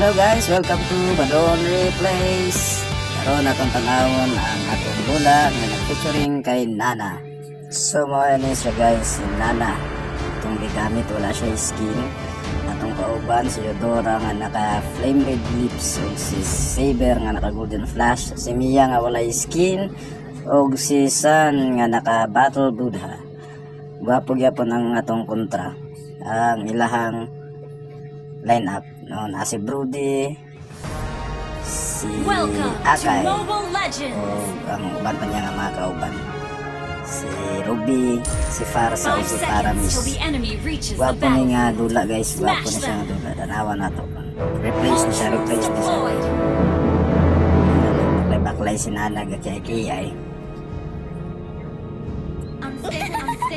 Hello guys, welcome to Badon Replays. Karon atong tanawon ang atong bola nga nag-featuring kay Nana. So mga ni siya guys, si Nana. Itong gigamit wala siya skin. Atong kauban si Eudora nga naka flame red lips ug si Saber nga naka golden flash. Si Mia nga wala skin ug si Sun nga naka battle Buddha. Gwapo gyapon ang atong kontra. Ang ilahang lineup noon si Brody, si Akay, o ang uban pa niya nga mga kauban, si Ruby, si Farsa o si Paramis. Gwapo ni nga dula guys, gwapo na siya nga dula. Tanawa na to, replace na siya. Baklay si Nana gakiyay.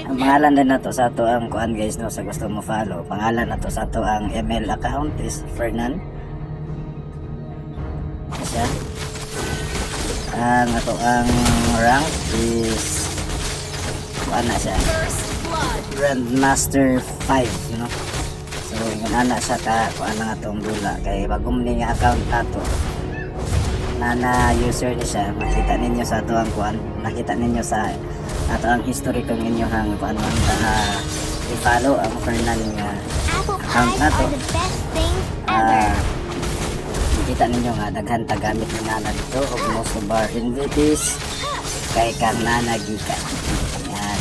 Ang pangalan din na to sa to ang kuan guys no, sa gusto mo follow. Pangalan na to sa to ang ML account is Fernan. Siya. Ang ato ang rank is kuan na siya. Grandmaster 5, no. So yung ana siya ka kuan na atong dula kay bagong ni nga account nato. Nana user ni siya, makita ninyo sa ato ang kuan, nakita ninyo sa ato ang history kung inyo hang kuan man i-follow ang Fernan nga account nato. Nakita ninyo nga daghan tagamit ni Nana dito og most of our invitees kay kang Nana gikan. Yan.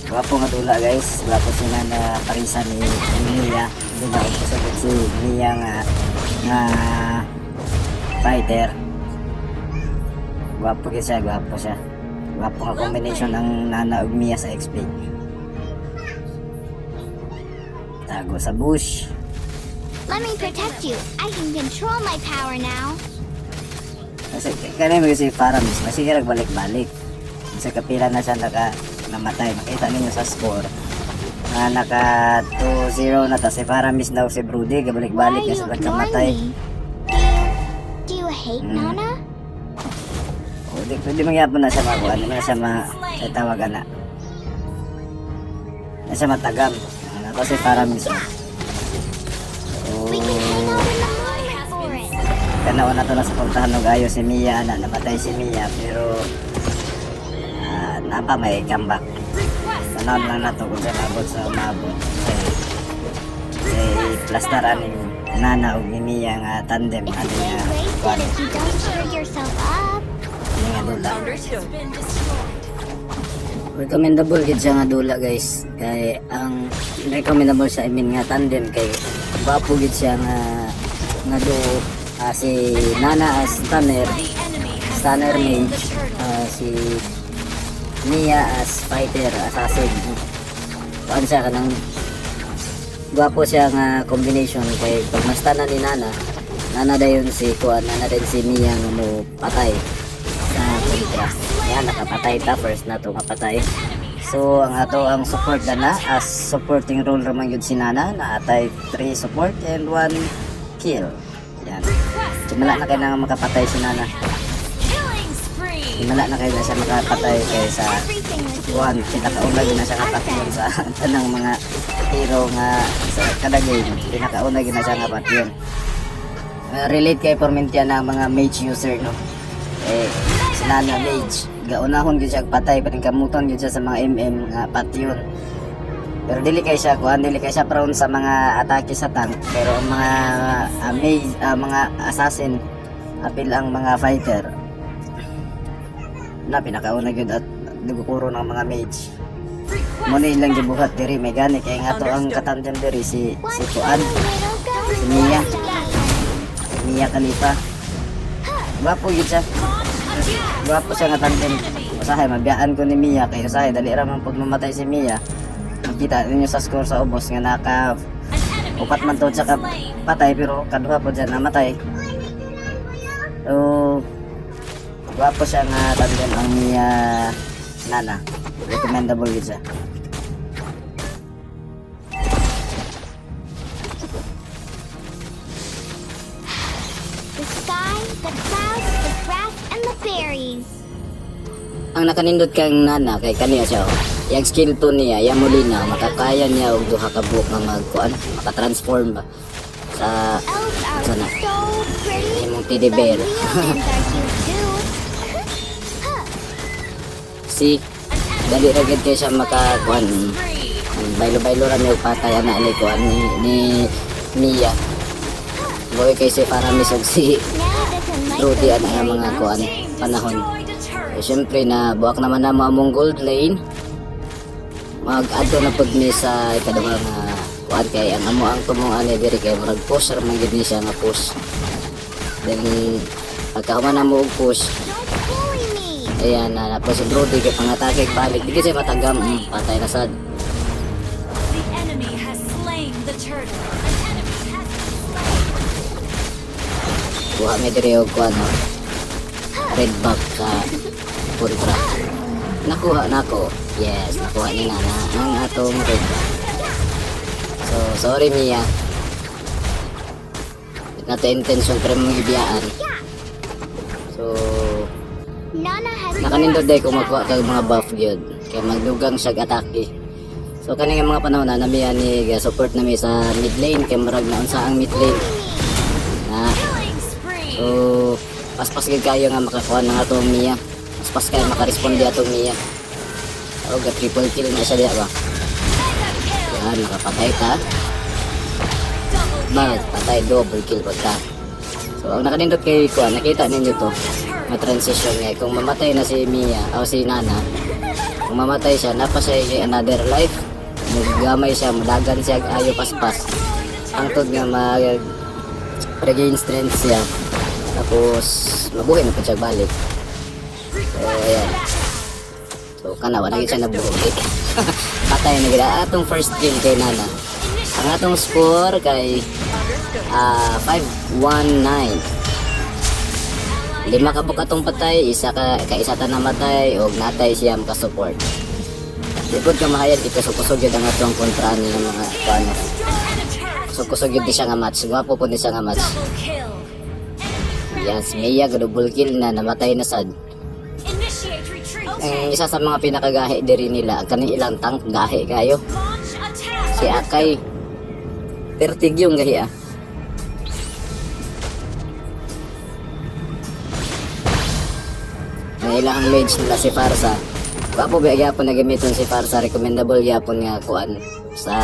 Gwapo nga dula guys, gwapo si Nana parisa ni Mia. Diba kusog si Mia nga fighter. Gwapo siya, gwapo siya. Gwapo nga combination ng Nana ug Mia sa XP. Tago sa bush. Let me protect you. I can control my power now. Kasi kanina kasi Paramis, masige balik-balik. Sa kapila na siya namatay. Makita ninyo sa score. Naka 2-0 na ta si Paramis daw si Brody, gabalik-balik na siya nagkamatay. Do you hate Nana? Hindi magyapon na siya makuha. Hindi na siya tawagan na. Na siya matagam. Kasi Paramis. We can hang out in the moment for it. Kanaon na to na sa puntahan ng ayo si Mia na namatay si Mia pero napa may comeback. Kanaon lang na to kung siya mabot sa umabot. Say plastaran ni Nana ug ni Mia nga tandem It's ano way nga wasted if you don't cheer yourself up. nga dula. Recommendable gid siya nga dula guys. Kay ang recommendable sa imin nga tandem kay gwapo gid siya nga duo. Si Nana as stunner mage, si Mia as fighter assassin. Kuan siya kanang gwapo siya nga combination kay pag mastana ni Nana dayon si kuan, Nana din si Mia nga mo patay sa kontra. Yan nakapatay ta first na to kapatay. So ang ato ang support na as supporting role raman yun si Nana na atay 3 support and 1 kill. Yan. Simula na kayo na makapatay si Nana. Simula na kayo na siya makapatay kay sa 1. Pinakauna yun na siya kapatyon sa tanang mga hero nga sa kada game. Pinakauna yun na siya kapatyon. Relate kay Formentia na mga mage user no. Si Nana mage. Gaunahon yun siya patay pa rin kamuton yun siya sa mga MM nga patyon. Pero dili kay siya prone sa mga atake sa tank, pero ang mga mage, mga assassin apil ang mga fighter na pinakauna gyud at dugukuro ng mga mage. Muna ilang gibuhat diri may gani kay nga to ang katandem diri si Kuan, si Mia Khalifa. Gwapo gyud siya. Gwapo siya nga tandem. Usahay mabiyaan ko ni Mia kay usahay dali ra man pud mamatay si Mia. Makita ninyo sa score sa ubos nga naka upat man to siya ka patay pero kaduha po dyan namatay. So gwapo siya nga tandem ang Mia Nana. Recommendable yun siya. The sky, the clouds, the grass, and the berries. Ang nakanindot kang Nana kay kaniya siya. Yung skill 2 niya, yung muli na makakaya niya og duha ka buok nga magkuan, maka-transform ba sa Elves are sana so pretty. imong teddy bear. But humans are cute too. Si dali ra gid kay siya makakuan. Baylo-baylo ra may patay ana ni kuan ni Mia. Boy kay si Paramis ug si Now doesn't like Rudy those ana nga very mga much. kuan panahon. Eh, syempre na buwak naman na mo among gold lane. Mag-adto na pud mi sa ikaduha nga kuan kay ang amo ang tumuan ni diri kay murag push ra man gid ni siya nga push. Then pagkahuman na mo og push, Don't bully me. ayan na po si Brody kay pangatake balik di kasi matagam patay na sad. The enemy has slain the turtle. An enemy has Kuha mi diri og kuan no. Red back sa kontra. Nakuha nako. Yes, nakuha ni Nana ang atong red back. So sorry Mia. Nato intention pero mo gibiyaan. So Nana has nakanindot day kung magkuha kag mga buff gyud kay magdugang siya atake. So kani nga mga panahon na namiya ni support na mi sa mid lane kay murag na unsa ang mid lane. Na killing spree. so paspas gid kayo nga makakuha ng atong Mia. Paspas kayo makaresponde atong Mia. O ga triple kill na siya diya ba. Yan nakapatay ka. Bag patay double kill pa ka. So ang nakanindot kay kuha nakita ninyo to. Ma-transition niya kung mamatay na si Mia o si Nana. Kung mamatay siya, napa siya kay another life. Maggamay siya, madagan siya ayo paspas. Ang tod nga regain strength siya. Tapos mabuhay na pa siya balik. So ayan. So kanawa na siya nabuhay. Patay na gila. Atong first kill kay Nana. Ang atong score kay 519. Lima ka bukatong patay, isa isa ta namatay og natay siya maka-support. Dipod ka mahayad ito kusog yun ang atong kontra niya mga ano. Kusog yun di siya nga match. Gwapo po di siya nga match. Double kill. Yes, Mia double kill na namatay na sad. Initiate retreat. Ang isa sa mga pinakagahi diri nila, kaning ilang tank gahi kayo. Launch attack. Si Akay pertig yung gahi ah. May ilang mage nila si Farsa. Kapo ba gyapon na gamiton si Farsa, recommendable gyapon nga kuan sa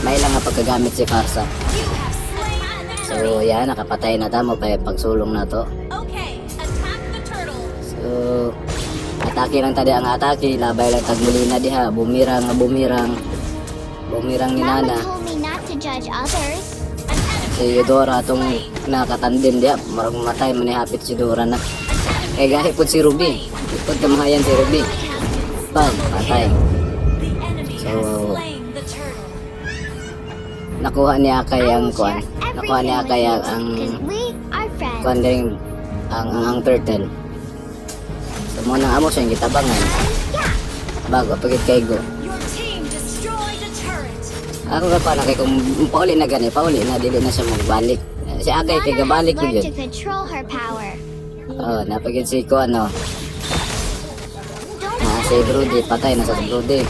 may ilang nga pagkagamit si Farsa. You have slain an enemy. So yan nakapatay na tamo pa pagsulong na to. Okay, attack the turtle. So atake lang tadi ang atake, labay lang tag Molina diha, bumirang ni Mama Nana. told me not to judge others. Si Eudora atong nakatandem diha, marag matay man ni hapit si Eudora na. Kay gahi pud si Ruby. Pud kamahayan si Ruby. Bang, patay. The enemy has So, slain the turtle. nakuha niya kay ang I will kuan. share Nakuha niya everything kay with you, ang 'cause we are friends. kuan din ang turtle. So mo nang amo siyang gitabangan. Bago pagit kay go. Your team destroyed a turret. Ako ka pa na kay kung pauli na gani, pauli na dili na siya magbalik. Si Akay kay Nana gabalik has ko learned yun. to control her power. Oh, napagin si ko ano. Don't Si Brody patay na sa Brody.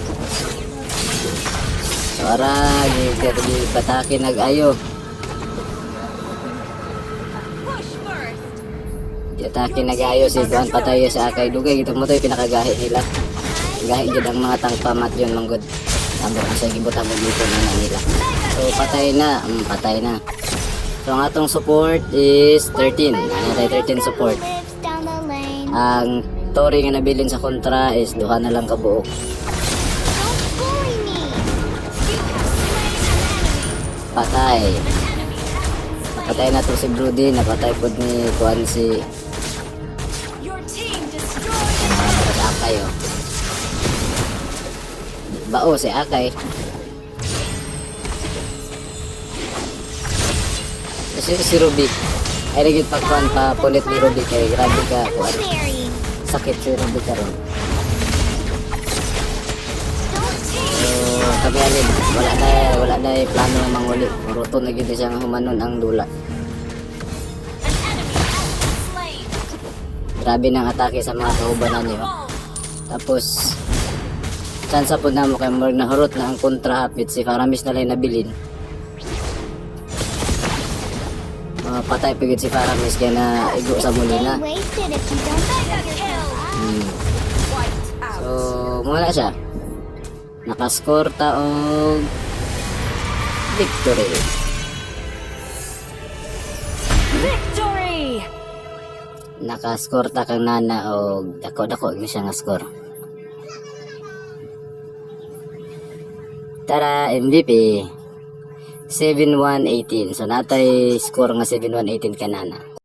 So ara gi patake nag-ayo. Push first. Atake nag-ayo si Juan patay sa Akay dugay gito mo to yung pinakagahi nila. Gahi gid ang mga tangpamat yun manggod. Ang sa gibutang mo dito na nila. So patay na. So ang atong support is 13. Ano tayo 13 support. lives down the lane. Ang Tori nga nabilin sa kontra is duha na lang kabuok. Don't bully me. Patay. Patay na to si Brody, napatay pod ni Kuan si Your team destroyed. Akay oh. Bao si Akay. Si Ruby. Ay rigid pa Kuan pa pulit ni Ruby kay grabe ka Kuan. Berry. Sakit si Ruby karon. So kami alin wala na plano ng manguli. Muruto na gid siya nga humanon ang dula. Slain. Grabe nang atake sa mga kaubanan niyo. Tapos chance po na mo kay Morg na hurot na ang kontra hapit si Faramis na lang nabilin. patay pigit si Faramis kaya na igo sa muli na. Stay wasted if you don't pick yourself up. So, muna siya. Nakascore ta og victory. Victory! Nakascore ta kang Nana og dako-dako gyud siya nga score. Tara, MVP 7-1-18. So natay score nga 7-1-18 ka Nana.